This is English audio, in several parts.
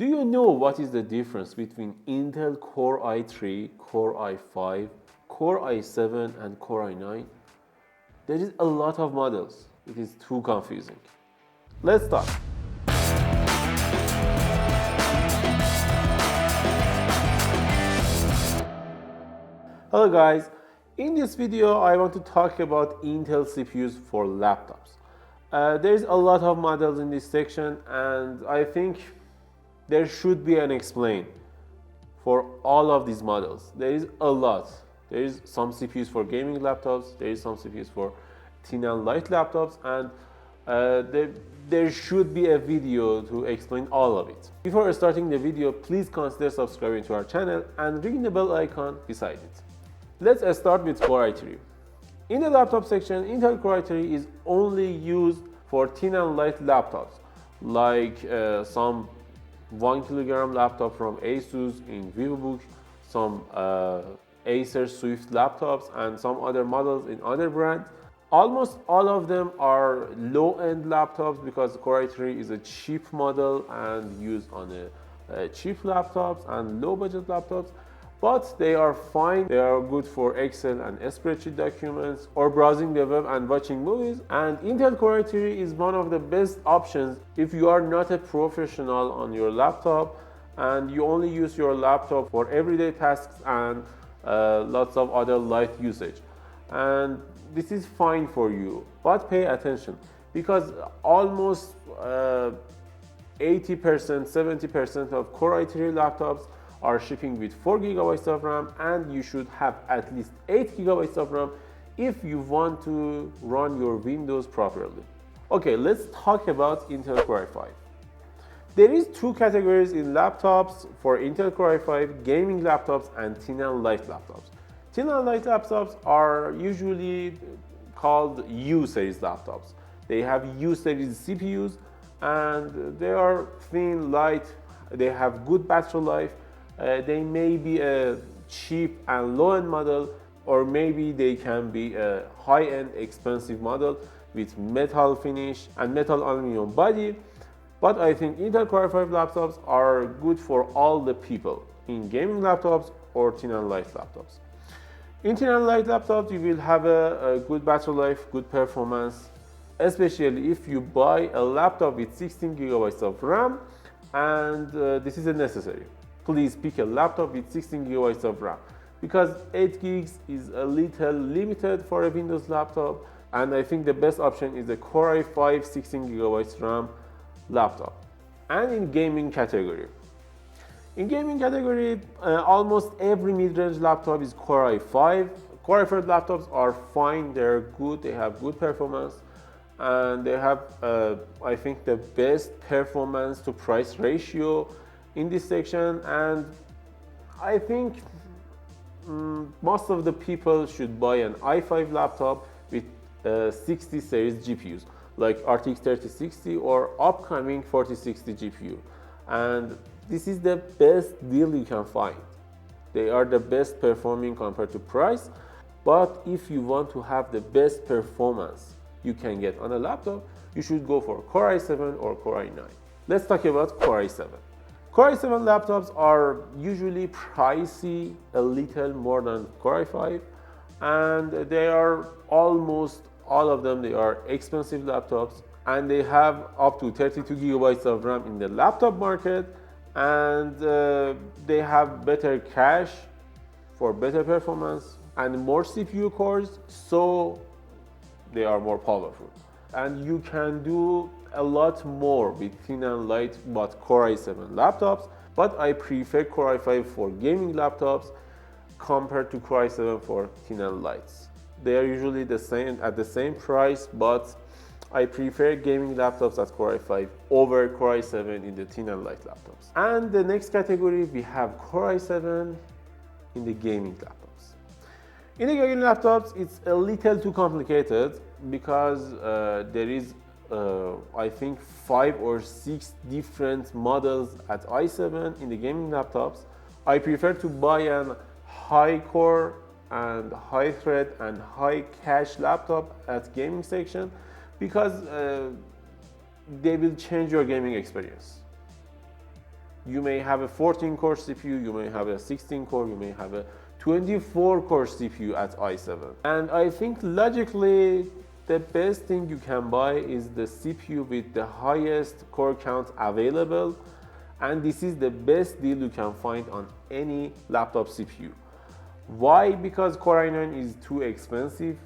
Do you know what is the difference between Intel Core i3, Core i5, Core i7 and Core i9? There is a lot of models. It is too confusing. Let's start. Hello guys, in this video I want to talk about Intel CPUs for laptops. There's a lot of models in this section and I think there should be an explain for all of these models. There is a lot. There is some CPUs for gaming laptops, there is some CPUs for thin and light laptops, and there should be a video to explain all of it. Before starting the video, please consider subscribing to our channel and ring the bell icon beside it. Let's start with Core i3. In the laptop section, Intel Core i3 is only used for thin and light laptops, like some 1 kilogram laptop from Asus in VivoBook, some Acer Swift laptops, and some other models in other brands. Almost all of them are low-end laptops because Core i3 is a cheap model and used on cheap laptops and low-budget laptops. But they are fine. They are good for Excel and spreadsheet documents or browsing the web and watching movies. And Intel Core i3 is one of the best options if you are not a professional on your laptop and you only use your laptop for everyday tasks and lots of other light usage. And this is fine for you, but pay attention because almost 80%, 70% of Core i3 laptops are shipping with 4 GB of RAM, and you should have at least 8 GB of RAM if you want to run your Windows properly. Okay, let's talk about Intel Core i5. There is two categories in laptops for Intel Core i5: gaming laptops and thin and light laptops. Thin and light laptops are usually called U series laptops. They have U series CPUs and they are thin, light, they have good battery life. They may be a cheap and low-end model, or maybe they can be a high-end expensive model with metal finish and metal aluminum body. But I think Intel Core i5 laptops are good for all the people in gaming laptops or thin and light laptops. In thin and light laptops, you will have a good battery life, good performance, especially if you buy a laptop with 16 GB of RAM, and this is a necessary. Please pick a laptop with 16 GB of RAM because 8 gigs is a little limited for a Windows laptop, and I think the best option is a Core i5 16 GB RAM laptop. And in gaming category, almost every mid-range laptop is Core i5. Core i5 laptops are fine, they're good, they have good performance, and they have I think the best performance to price ratio in this section. And I think most of the people should buy an i5 laptop with 60 series GPUs like RTX 3060 or upcoming 4060 GPU, and this is the best deal you can find. They are the best performing compared to price, but if you want to have the best performance you can get on a laptop, you should go for Core i7 or Core i9. Let's talk about Core i7. Core i7 laptops are usually pricey, a little more than Core i5, and they are almost all of them, they are expensive laptops, and they have up to 32 GB of RAM in the laptop market, and they have better cache for better performance and more CPU cores, so they are more powerful. And you can do a lot more with thin and light but Core i7 laptops, but I prefer Core i5 for gaming laptops compared to Core i7 for thin and lights. They are usually the same at the same price, but I prefer gaming laptops at Core i5 over Core i7 in the thin and light laptops. And the next category, we have Core i7 in the gaming laptops. In the gaming laptops, it's a little too complicated because there is I think 5 or 6 different models at i7 in the gaming laptops. I prefer to buy an high core and high thread and high cache laptop at gaming section because they will change your gaming experience. You may have a 14-core CPU, you may have a 16-core, you may have a 24-core CPU at i7. And I think logically, the best thing you can buy is the CPU with the highest core count available, and this is the best deal you can find on any laptop CPU. Why? Because Core i9 is too expensive,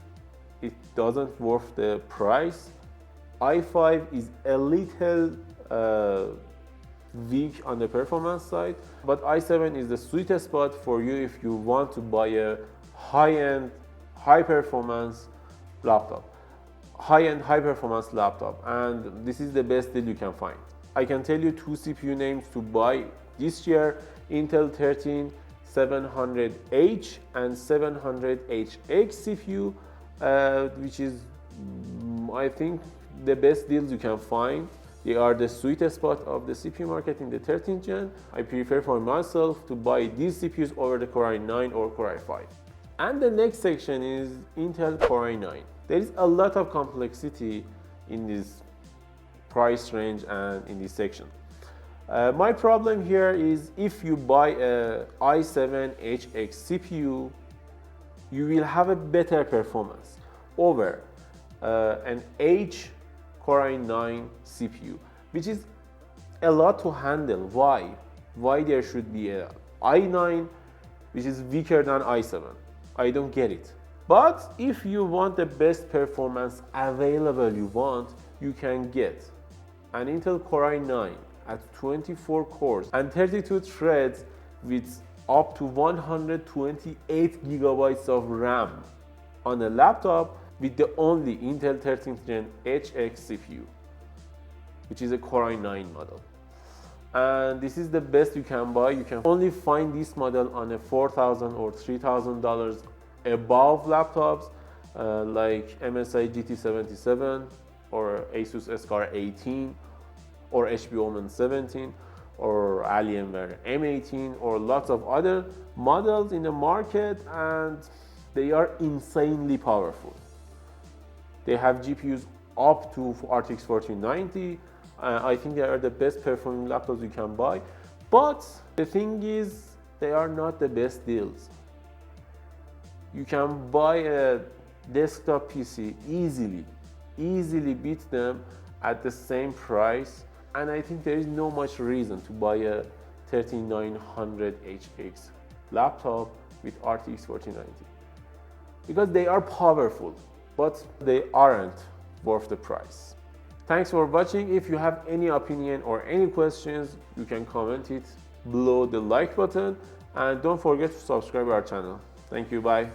it doesn't worth the price. i5 is a little weak on the performance side, but i7 is the sweet spot for you if you want to buy a high-end, high-performance laptop. High-end, high-performance laptop, and this is the best deal you can find. I can tell you two CPU names to buy this year: Intel 13 700H and 700HX CPU, which is, I think, the best deals you can find. They are the sweet spot of the CPU market in the 13th gen. I prefer for myself to buy these CPUs over the Core i9 or Core i5. And the next section is Intel Core i9. There is a lot of complexity in this price range and in this section. My problem here is if you buy a i7HX CPU, you will have a better performance over an H Core i9 CPU, which is a lot to handle. Why? Why there should be a i9 which is weaker than i7? I don't get it. But if you want the best performance available you can get an Intel Core i9 at 24 cores and 32 threads with up to 128 gigabytes of RAM on a laptop with the only Intel 13th Gen HX CPU, which is a Core i9 model. And this is the best you can buy. You can only find this model on a $4,000 or $3,000 above laptops like MSI GT77 or Asus SCAR 18 or HP Omen 17 or Alienware M18 or lots of other models in the market, and they are insanely powerful. They have GPUs up to RTX 4090. I think they are the best performing laptops you can buy. But the thing is, they are not the best deals. You can buy a desktop PC easily beat them at the same price. And I think there is no much reason to buy a 13900HX laptop with RTX 4090. Because they are powerful, but they aren't worth the price. Thanks for watching. If you have any opinion or any questions, you can comment it below the like button, and don't forget to subscribe our channel. Thank you, bye.